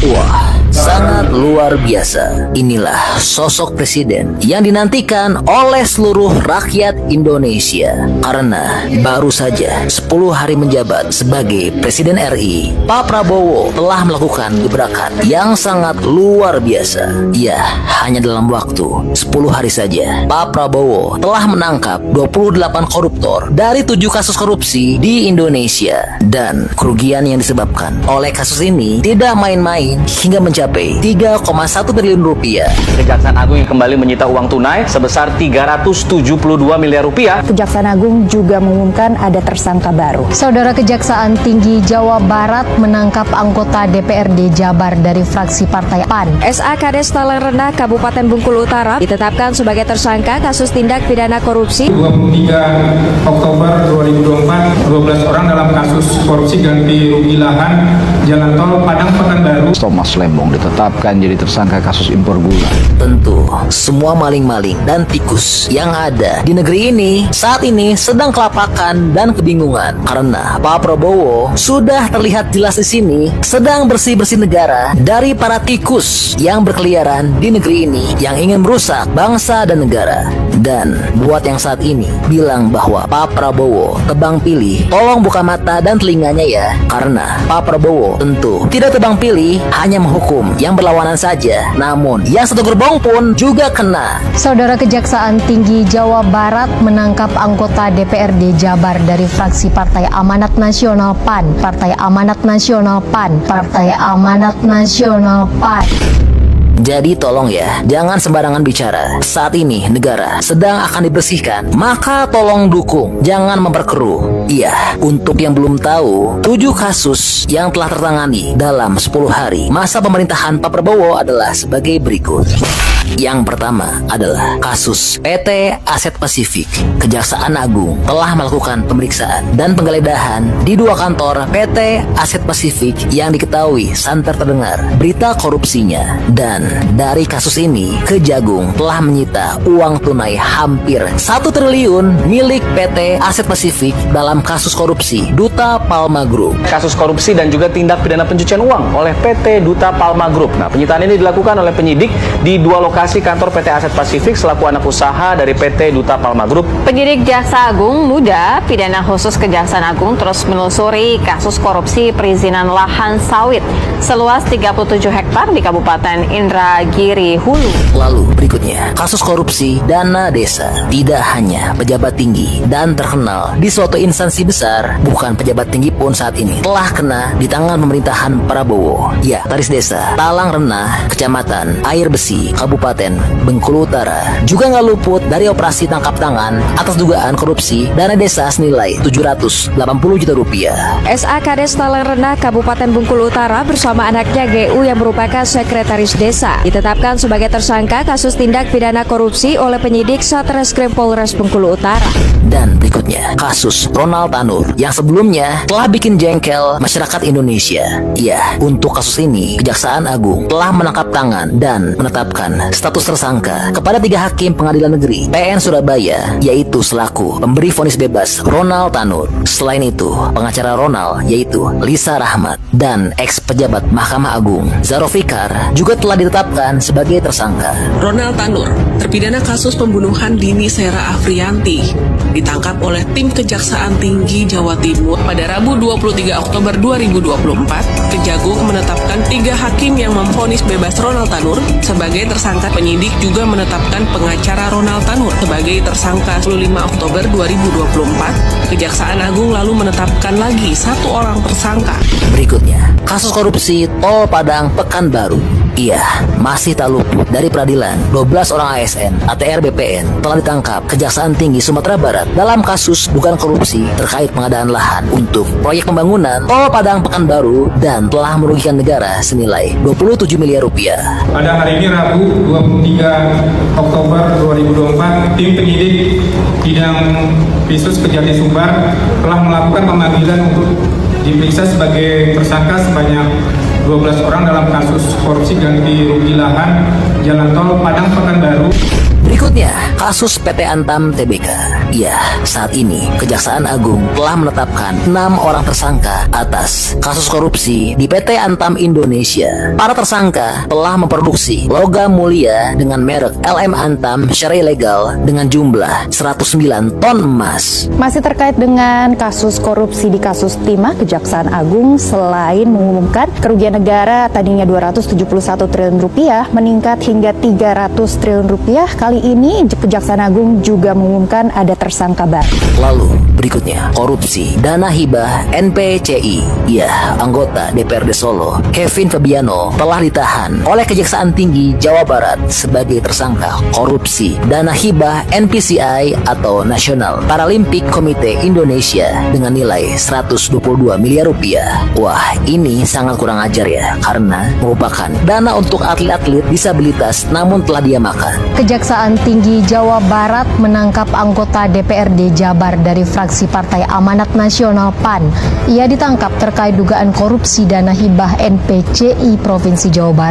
Wah, sangat luar biasa. Inilah sosok presiden yang dinantikan oleh seluruh rakyat Indonesia. Karena baru saja 10 hari menjabat sebagai Presiden RI, Pak Prabowo telah melakukan gebrakan yang sangat luar biasa. Ya, hanya dalam waktu 10 hari saja, Pak Prabowo telah menangkap 28 koruptor dari 7 kasus korupsi di Indonesia. Dan kerugian yang disebabkan oleh kasus ini tidak main-main, hingga mencapai 3,1 triliun rupiah. Kejaksaan Agung yang kembali menyita uang tunai sebesar 372 miliar rupiah. Kejaksaan Agung juga mengumumkan ada tersangka baru. Saudara, Kejaksaan Tinggi Jawa Barat menangkap anggota DPRD Jabar dari fraksi Partai PAN. SA Kades Talang Rendah Kabupaten Bengkulu Utara ditetapkan sebagai tersangka kasus tindak pidana korupsi. 23 Oktober 2024, 12 orang dalam kasus korupsi ganti rugi lahan Jalan Tol Padang Pekanbaru. Thomas Lembong ditetapkan jadi tersangka kasus impor gula. Tentu, semua maling-maling dan tikus yang ada di negeri ini saat ini sedang kelapakan dan kebingungan karena Pak Prabowo sudah terlihat jelas di sini sedang bersih-bersih negara dari para tikus yang berkeliaran di negeri ini yang ingin merusak bangsa dan negara. Dan buat yang saat ini bilang bahwa Pak Prabowo tebang pilih, tolong buka mata dan telinganya ya, karena Pak Prabowo tentu tidak tebang pilih hanya menghukum yang berlawanan saja, namun yang satu gerbong pun juga kena. Saudara, Kejaksaan Tinggi Jawa Barat menangkap anggota DPRD Jabar dari fraksi Partai Amanat Nasional PAN. Partai Amanat Nasional PAN. Partai Amanat Nasional PAN. Jadi tolong ya, jangan sembarangan bicara. Saat ini negara sedang akan dibersihkan, maka tolong dukung, jangan memperkeruh. Iya, untuk yang belum tahu, 7 kasus yang telah tertangani dalam 10 hari masa pemerintahan Pak Prabowo adalah sebagai berikut. Yang pertama adalah kasus PT Aset Pasifik. Kejaksaan Agung telah melakukan pemeriksaan dan penggeledahan di 2 kantor PT Aset Pasifik yang diketahui santer terdengar berita korupsinya. Dan dari kasus ini, Kejagung telah menyita uang tunai hampir 1 triliun milik PT Aset Pasifik dalam kasus korupsi Duta Palma Group. Kasus korupsi dan juga tindak pidana pencucian uang oleh PT Duta Palma Group. Nah, penyitaan ini dilakukan oleh penyidik di 2 lokasi kantor PT Aset Pasifik selaku anak usaha dari PT Duta Palma Group. Penyidik Jaksa Agung Muda Pidana Khusus Kejaksaan Agung terus menelusuri kasus korupsi perizinan lahan sawit seluas 37 hektar di Kabupaten Indragiri Hulu. Lalu berikutnya, kasus korupsi dana desa. Tidak hanya pejabat tinggi dan terkenal di suatu instansi besar, bukan pejabat tinggi pun saat ini telah kena di tangan pemerintahan Prabowo. Ya, Taris Desa Talang Renah, Kecamatan Air Besi, Kabupaten Bengkulu Utara juga nggak luput dari operasi tangkap tangan atas dugaan korupsi dana desa senilai 780 juta rupiah. SA Kades Talang Rendah Kabupaten Bengkulu Utara bersama anaknya GU yang merupakan sekretaris desa ditetapkan sebagai tersangka kasus tindak pidana korupsi oleh penyidik Satreskrim Polres Bengkulu Utara. Dan berikutnya, kasus Ronald Tanur yang sebelumnya telah bikin jengkel masyarakat Indonesia. Ya, untuk kasus ini, Kejaksaan Agung telah menangkap tangan dan menetapkan status tersangka kepada 3 hakim pengadilan negeri PN Surabaya, yaitu selaku pemberi vonis bebas Ronald Tanur. Selain itu, pengacara Ronald yaitu Lisa Rahmat dan ex-pejabat Mahkamah Agung Zarofikar juga telah ditetapkan sebagai tersangka. Ronald Tanur, terpidana kasus pembunuhan Dini Sera Afrianti, ditangkap oleh tim Kejaksaan Tinggi Jawa Timur pada Rabu 23 Oktober 2024. Kejagung menetapkan 3 hakim yang memvonis bebas Ronald Tanur sebagai tersangka. Penyidik juga menetapkan pengacara Ronald Tanur sebagai tersangka 25 Oktober 2024. Kejaksaan Agung lalu menetapkan lagi 1 orang tersangka. Berikutnya, kasus korupsi Tol Padang Pekanbaru. Iya, masih tak luput dari peradilan. 12 orang ASN ATR BPN telah ditangkap Kejaksaan Tinggi Sumatera Barat dalam kasus dugaan korupsi terkait pengadaan lahan untuk proyek pembangunan Tol Padang Pekanbaru dan telah merugikan negara senilai 27 miliar rupiah. Pada hari ini Rabu 23 Oktober 2024, tim penyidik bidang Pisus Kejati Sumbar telah melakukan pemanggilan untuk diperiksa sebagai tersangka sebanyak 12 orang dalam kasus korupsi ganti rugi lahan Jalan Tol Padang Pekanbaru. Berikutnya, kasus PT Antam Tbk. Ya, saat ini Kejaksaan Agung telah menetapkan 6 orang tersangka atas kasus korupsi di PT Antam Indonesia. Para tersangka telah memproduksi logam mulia dengan merek LM Antam secara ilegal dengan jumlah 109 ton emas. Masih terkait dengan kasus korupsi di kasus Timah, Kejaksaan Agung selain mengumumkan kerugian negara tadinya 271 triliun rupiah meningkat hingga 300 triliun rupiah, kali ini Kejaksaan Agung juga mengumumkan ada tersangka baru. Lalu berikutnya, korupsi dana hibah NPCI. Ya, anggota DPRD Solo Kevin Febiano telah ditahan oleh Kejaksaan Tinggi Jawa Barat sebagai tersangka korupsi dana hibah NPCI atau National Paralympic Committee Indonesia dengan nilai 122 miliar rupiah. Wah, ini sangat kurang ajar ya, karena merupakan dana untuk atlet-atlet disabilitas namun telah diamankan. Kejaksaan Tinggi Jawa Barat menangkap anggota DPRD Jabar dari fraksi Partai Amanat Nasional PAN. Ia ditangkap terkait dugaan korupsi dana hibah NPCI Provinsi Jawa Barat.